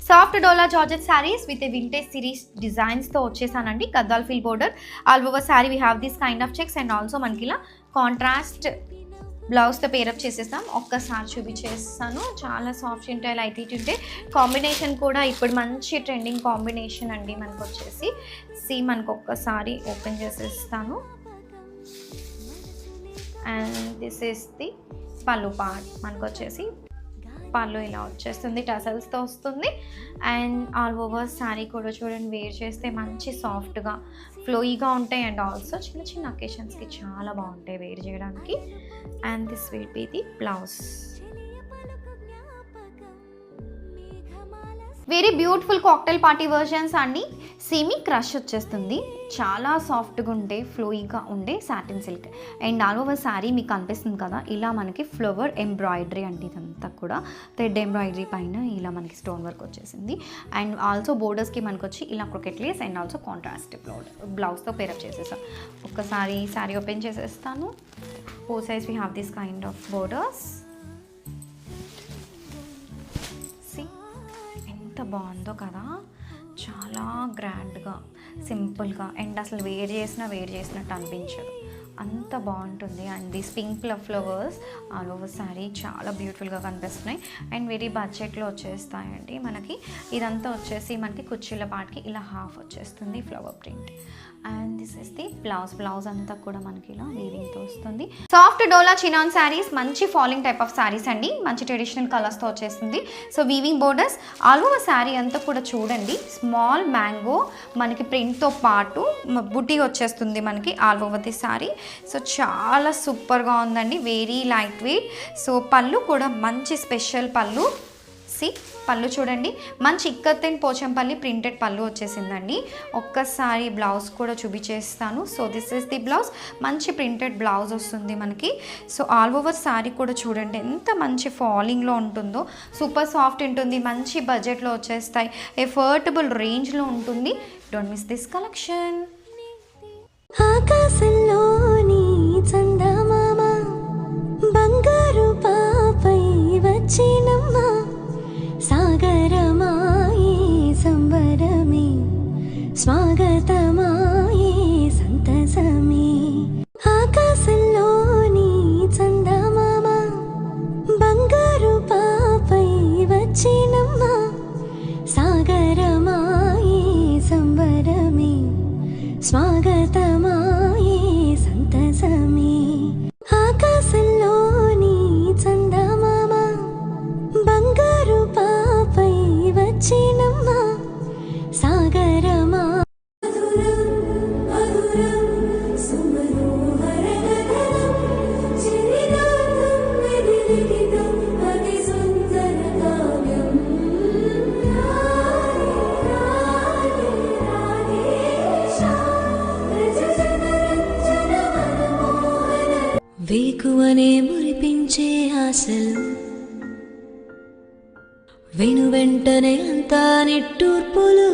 Soft dola georgette saris with vintage series డిజైన్స్తో వచ్చేసానండి. Gadwal fill border all over sari we have this kind of checks and also మనకి ఇలా contrast బ్లౌజ్తో pair up చేసేస్తాం. ఒక్కసారి చూపించేస్తాను. చాలా సాఫ్ట్ ఉంటాయి, లైట్ వెయిట్ ఉంటాయి. కాంబినేషన్ కూడా ఇప్పుడు మంచి ట్రెండింగ్ కాంబినేషన్ అండి. మనకు వచ్చేసి మనకు ఒక్కసారి ఓపెన్ చేసేస్తాను. అండ్ దిస్ ఈస్ ది పళ్ళు పార్ట్. మనకు వచ్చేసి పళ్ళు ఇలా వచ్చేస్తుంది, టసల్స్తో వస్తుంది. అండ్ ఆల్ ఓవర్ శారీ కూడా చూడండి, వేర్ చేస్తే మంచి సాఫ్ట్గా ఫ్లోయిగా ఉంటాయి. అండ్ ఆల్సో చిన్న చిన్న అకేషన్స్కి చాలా బాగుంటాయి వేర్ చేయడానికి. And this will be the blouse. Very beautiful cocktail party versions అండి. సెమీ క్రష్ వచ్చేస్తుంది, చాలా సాఫ్ట్గా ఉండే ఫ్లోయిగా ఉండే satin silk. And all over sari మీకు కనిపిస్తుంది కదా, ఇలా మనకి ఫ్లవర్ ఎంబ్రాయిడరీ అండి. ఇదంతా కూడా థ్రెడ్ ఎంబ్రాయిడరీ పైన ఇలా మనకి స్టోన్ వర్క్ వచ్చేసింది. అండ్ ఆల్సో బోర్డర్స్కి మనకు వచ్చి ఇలా crochet lace and also contrast బ్లౌజ్తో పేరప్ చేసేసాం. ఒక్కసారి శారీ ఓపెన్ చేసేస్తాను. Four size we have this kind of borders. ఎంత బాగుందో కదా, చాలా గ్రాండ్గా సింపుల్గా అండ్ అసలు వేర్ చేసినట్టు అనిపించదు, అంత బాగుంటుంది. And this pink flowers all over sari చాలా బ్యూటిఫుల్గా కనిపిస్తున్నాయి. అండ్ వెరీ బడ్జెట్లో వచ్చేస్తాయండి మనకి. ఇదంతా వచ్చేసి మనకి కుర్చీల పాటికి ఇలా హాఫ్ వచ్చేస్తుంది flower print. And this is the blouse అంతా కూడా మనకి ఇలా వీవింగ్తో వస్తుంది. సాఫ్ట్ డోలా చినాన్ శారీస్, మంచి ఫాలింగ్ టైప్ ఆఫ్ శారీస్ అండి. మంచి ట్రెడిషనల్ కలర్స్తో వచ్చేస్తుంది. So weaving borders all over sari అంతా కూడా చూడండి. స్మాల్ మ్యాంగో మనకి ప్రింట్తో పాటు బుట్టి వచ్చేస్తుంది మనకి all over the sari. So చాలా సూపర్గా ఉందండి, వెరీ లైట్ వెయిట్. సో పళ్ళు కూడా మంచి స్పెషల్ పళ్ళు. పళ్ళు చూడండి, మంచి ఇక్కత్ పోచంపల్లి ప్రింటెడ్ పళ్ళు వచ్చేసిందండి. ఒక్కసారి బ్లౌజ్ కూడా చూపించేస్తాను. So this is the blouse, మంచి ప్రింటెడ్ బ్లౌజ్ వస్తుంది మనకి. సో ఆల్ ఓవర్ శారీ కూడా చూడండి ఎంత మంచి ఫాలింగ్లో ఉంటుందో, సూపర్ సాఫ్ట్ ఉంటుంది, మంచి బడ్జెట్లో వచ్చేస్తాయి, ఎఫోర్డబుల్ రేంజ్లో ఉంటుంది. Don't miss this collection. ఆకాశంలోని చందమామ బంగారు పాపై వచ్చినమ్మా, సాగరమాయే సంబరమే, స్వాగతమాయే సంతసమే. ఆకాశంలోని చందమామ బంగారు పాపై వచ్చినమ్మా, సాగరమాయే సంబరమే, స్వాగతమాయే సంతసమే. ఆకాశంలోని చందమామ బంగారు పాపై వచ్చినమ్మా, సాగరమా. వేకువనే మురిపించే ఆశలు, వెను వెంటనే అంతా నిట్టూర్పులు,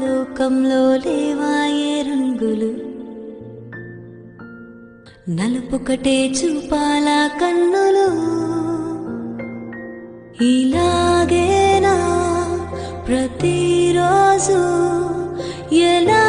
లోకంలో లేవాయే రంగులు, నలుపుకటే చూపాల కన్నులు. ఇలాగేనా ప్రతిరోజు, ఎలా